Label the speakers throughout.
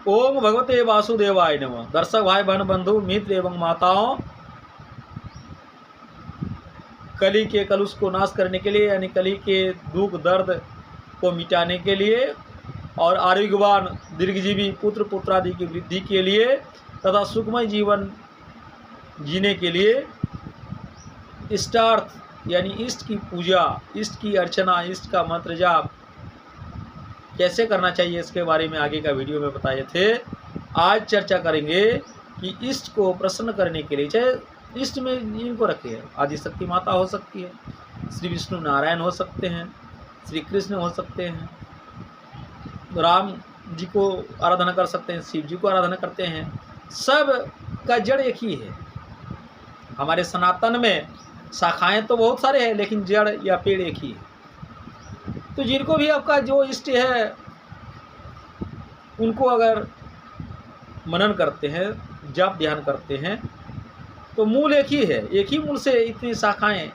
Speaker 1: ओम भगवते वासुदेवाय नमः। दर्शक भाई बहन बंधु मित्र एवं माताओं, कली के कलुष को नाश करने के लिए, यानी कली के दुख दर्द को मिटाने के लिए और आरोग्यवान दीर्घजीवी पुत्र पुत्रादि की वृद्धि के लिए तथा सुखमय जीवन जीने के लिए इष्टार्थ यानी इष्ट की पूजा, इष्ट की अर्चना, इष्ट का मंत्र जाप कैसे करना चाहिए, इसके बारे में आगे का वीडियो में बताए थे। आज चर्चा करेंगे कि इष्ट को प्रसन्न करने के लिए, चाहे इष्ट में इनको रखे हैं, आदिशक्ति माता हो सकती है, श्री विष्णु नारायण हो सकते हैं, श्री कृष्ण हो सकते हैं, राम जी को आराधना कर सकते हैं, शिव जी को आराधना करते हैं। सब का जड़ एक ही है। हमारे सनातन में शाखाएं तो बहुत सारे हैं, लेकिन जड़ या पेड़ एक ही है। तो जिनको भी आपका जो इष्ट है उनको अगर मनन करते हैं, जाप ध्यान करते हैं, तो मूल एक ही है। एक ही मूल से इतनी शाखाएं,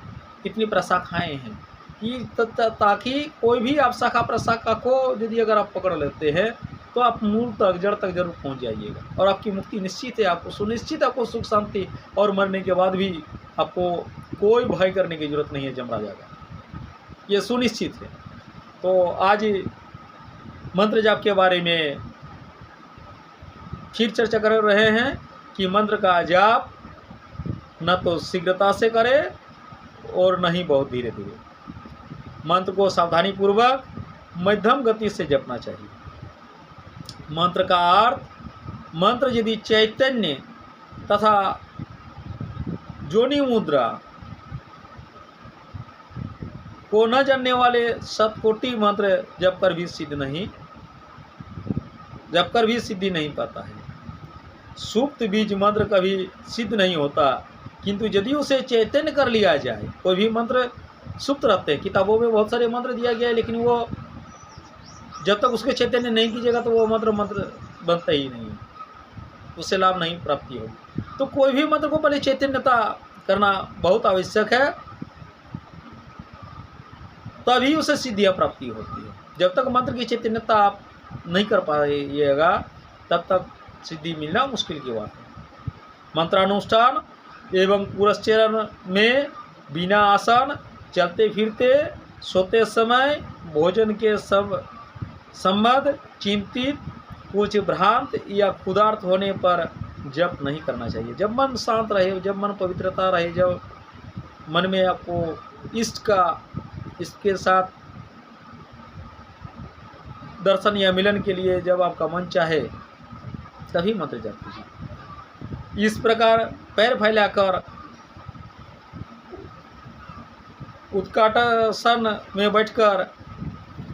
Speaker 1: इतनी प्रशाखाएं हैं कि ताकि कोई भी आप शाखा प्रशाखा को यदि अगर आप पकड़ लेते हैं तो आप मूल तक, जड़ तक जरूर पहुंच जाइएगा और आपकी मुक्ति निश्चित है। आपको सुनिश्चित, आपको सुख शांति, और मरने के बाद भी आपको कोई भय करने की जरूरत नहीं है यमराजा का, ये सुनिश्चित है। तो आज मंत्र जाप के बारे में फिर चर्चा कर रहे हैं कि मंत्र का जाप न तो शीघ्रता से करे और न ही बहुत धीरे धीरे। मंत्र को सावधानी पूर्वक मध्यम गति से जपना चाहिए। मंत्र का अर्थ, मंत्र यदि चैतन्य तथा जोनि मुद्रा को न जानने वाले शतकोटि मंत्र जप कर भी सिद्धि नहीं पाता है। सुप्त बीज मंत्र कभी सिद्ध नहीं होता, किंतु यदि उसे चैतन्य कर लिया जाए, कोई भी मंत्र सुप्त रहते हैं, किताबों में बहुत सारे मंत्र दिया गया है, लेकिन वो जब तक उसके चैतन्य नहीं कीजिएगा तो वो मंत्र बनता ही नहीं, उससे लाभ नहीं प्राप्ति होगी। तो कोई भी मंत्र को पहले चैतन्यता करना बहुत आवश्यक है, तभी उसे सिद्धियाँ प्राप्ति होती है। जब तक मंत्र की चैतन्यता आप नहीं कर पाइएगा तब तक सिद्धि मिलना मुश्किल की बात है। मंत्रानुष्ठान एवं पुरस्चरण में बिना आसन, चलते फिरते, सोते समय, भोजन के संबंध चिंतित, कुछ भ्रांत या क्षुधार्त होने पर जप नहीं करना चाहिए। जब मन शांत रहे, जब मन पवित्रता रहे, जब मन में आपको इष्ट का, इसके साथ दर्शन या मिलन के लिए जब आपका मन चाहे तभी मंत्र जप कीजिए। इस प्रकार पैर फैलाकर उत्काटासन में बैठकर,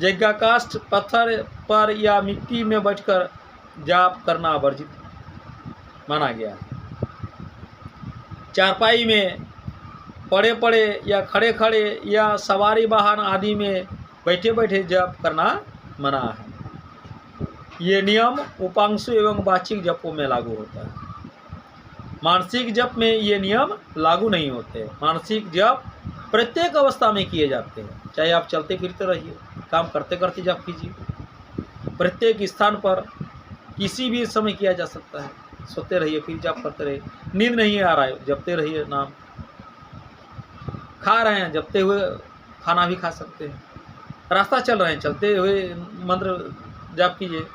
Speaker 1: यज्ञाकाष्ठ पत्थर पर या मिट्टी में बैठकर जाप करना वर्जित माना गया है। चारपाई में पड़े पड़े या खड़े खड़े या सवारी वाहन आदि में बैठे बैठे जप करना मना है। ये नियम उपांशु एवं वाचिक जपों में लागू होता है। मानसिक जप में ये नियम लागू नहीं होते। मानसिक जप प्रत्येक अवस्था में किए जाते हैं, चाहे आप चलते फिरते रहिए, काम करते करते जप कीजिए। प्रत्येक स्थान पर किसी भी समय किया जा सकता है। सोते रहिए फिर जप करते रहिए, नींद नहीं आ रहा है जपते रहिए नाम, खा रहे हैं जपते हुए खाना भी खा सकते हैं, रास्ता चल रहे हैं चलते हुए मंत्र जप कीजिए।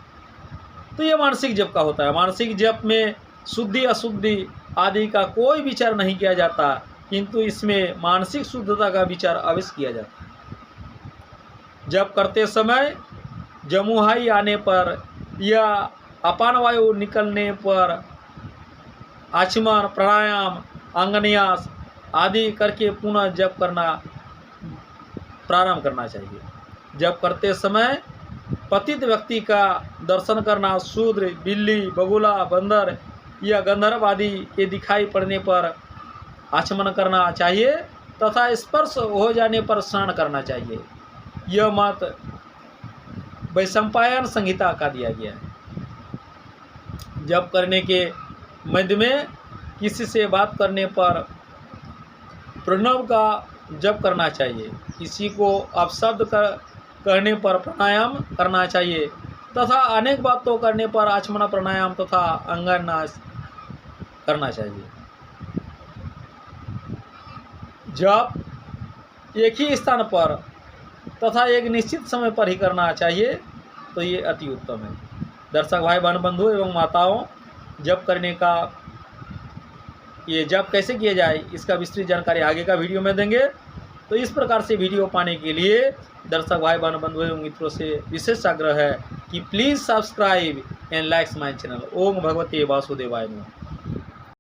Speaker 1: तो ये मानसिक जप का होता है। मानसिक जप में शुद्धि अशुद्धि आदि का कोई विचार नहीं किया जाता, किंतु इसमें मानसिक शुद्धता का विचार अवश्य किया जाता है। जप करते समय जमुहाई आने पर या अपान वायु निकलने पर आचमन, प्राणायाम, अंगन्यास आदि करके पुनः जप करना प्रारंभ करना चाहिए। जप करते समय पतित व्यक्ति का दर्शन करना, शूद्र, बिल्ली, बगुला, बंदर या गंधर्व आदि के दिखाई पड़ने पर आचमन करना चाहिए तथा स्पर्श हो जाने पर स्नान करना चाहिए। यह मत वैशंपायन संहिता का दिया गया है। जप करने के मध्य में किसी से बात करने पर प्रणव का जप करना चाहिए। किसी को अपशब्द कहने पर प्राणायाम करना चाहिए। तथा अनेक बातों करने पर आचमन प्राणायाम तथा अंगान्यास करना चाहिए। जप एक ही स्थान पर तथा एक निश्चित समय पर ही करना चाहिए, तो ये अति उत्तम है। दर्शक भाई बहन बंधु एवं माताओं, जप करने का ये जप कैसे किया जाए इसका विस्तृत जानकारी आगे का वीडियो में देंगे। तो इस प्रकार से वीडियो पाने के लिए दर्शक भाई बहन बंधु एवं मित्रों से विशेष आग्रह है कि please subscribe and like my channel. ओम भगवते वासुदेवाय नमः।